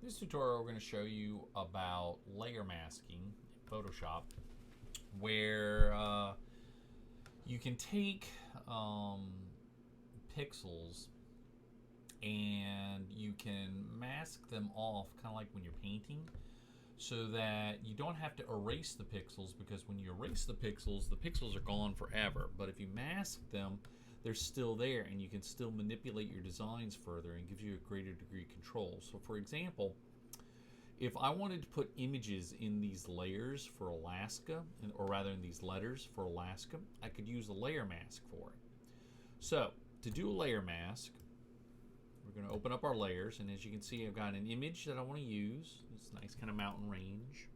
This tutorial we're going to show you about layer masking in Photoshop, where you can take pixels and you can mask them off, kind of like when you're painting, so that you don't have to erase the pixels, because when you erase the pixels are gone forever. But if you mask them, they're still there, and you can still manipulate your designs further and gives you a greater degree of control. So for example, if I wanted to put images in these layers for Alaska, or rather in these letters for Alaska, I could use a layer mask for it. So to do a layer mask, we're going to open up our layers, and as you can see, I've got an image that I want to use. It's a nice kind of mountain range.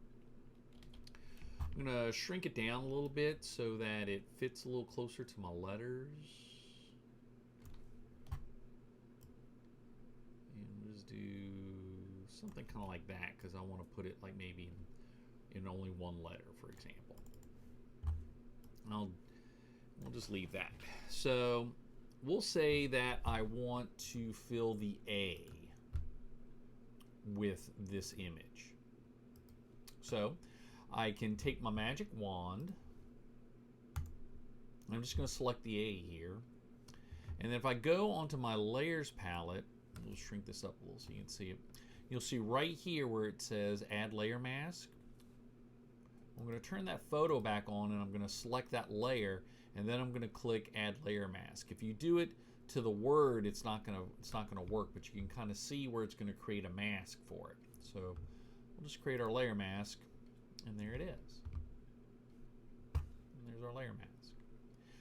I'm going to shrink it down a little bit so that it fits a little closer to my letters. And we'll just do something kind of like that, because I want to put it like maybe in only one letter, for example. We'll just leave that. So we'll say that I want to fill the A with this image. So I can take my magic wand. I'm just going to select the A here. And then if I go onto my layers palette, we'll shrink this up a little so you can see it. You'll see right here where it says add layer mask. I'm going to turn that photo back on, and I'm going to select that layer, and then I'm going to click add layer mask. If you do it to the word, it's not going to work, but you can kind of see where it's going to create a mask for it. So we'll just create our layer mask, and there it is. And there's our layer mask.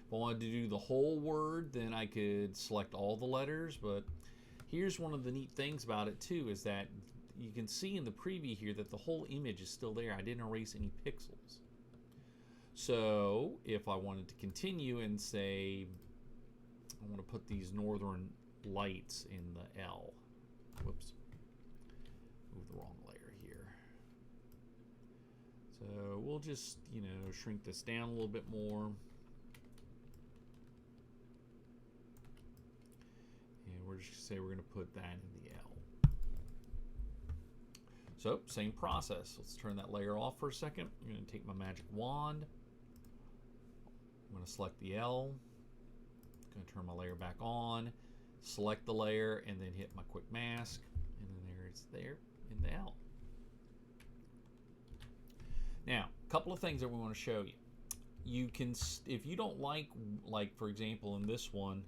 If I wanted to do the whole word, then I could select all the letters, but here's one of the neat things about it too, is that you can see in the preview here that the whole image is still there. I didn't erase any pixels. So if I wanted to continue and say I want to put these northern lights in the L. Whoops. Move the wrong layer here. So we'll just, shrink this down a little bit more. And we're just going to say we're going to put that in the L. So, same process. Let's turn that layer off for a second. I'm going to take my magic wand. I'm going to select the L. I'm going to turn my layer back on, select the layer, and then hit my quick mask. And then there it's there in the L. Now, a couple of things that we want to show you. You can, if you don't like for example, in this one,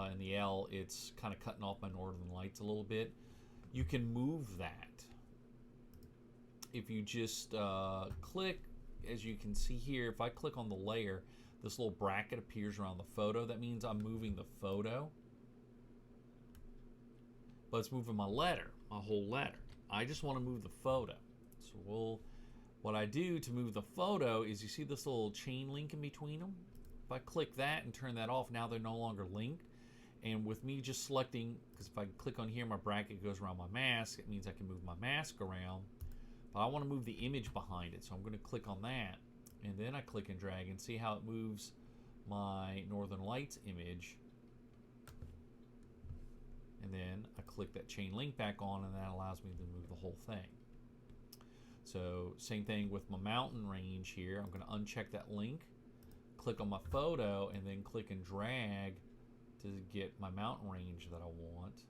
in the L, it's kind of cutting off my northern lights a little bit. You can move that. If you just click, as you can see here, if I click on the layer, this little bracket appears around the photo. That means I'm moving the photo, but it's moving my letter, my whole letter. I just want to move the photo. So what I do to move the photo is, you see this little chain link in between them? If I click that and turn that off, now they're no longer linked. And with me just selecting, because if I click on here, my bracket goes around my mask, it means I can move my mask around. But I want to move the image behind it, so I'm going to click on that, and then I click and drag and see how it moves my Northern Lights image. And then I click that chain link back on, and that allows me to move the whole thing. So same thing with my mountain range here. I'm going to uncheck that link, click on my photo, and then click and drag to get my mountain range that I want.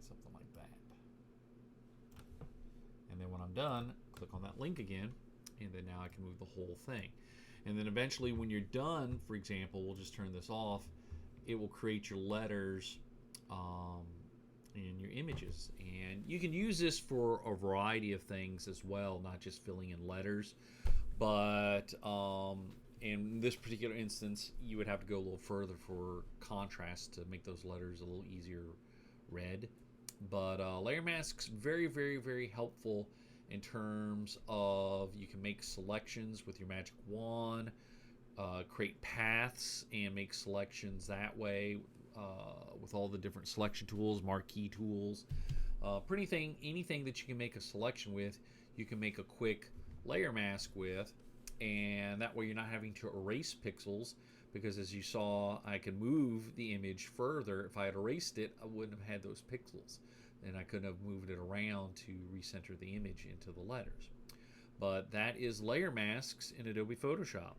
Something like that. And then when I'm done, click on that link again, and then now I can move the whole thing. And then eventually when you're done, for example, we'll just turn this off, it will create your letters and your images. And you can use this for a variety of things as well, not just filling in letters, but in this particular instance, you would have to go a little further for contrast to make those letters a little easier read. But layer masks, very, very, very helpful in terms of you can make selections with your magic wand, create paths and make selections that way with all the different selection tools, marquee tools. Anything that you can make a selection with, you can make a quick layer mask with, and that way you're not having to erase pixels, because as you saw, I can move the image further. If I had erased it, I wouldn't have had those pixels, and I couldn't have moved it around to recenter the image into the letters. But that is layer masks in Adobe Photoshop.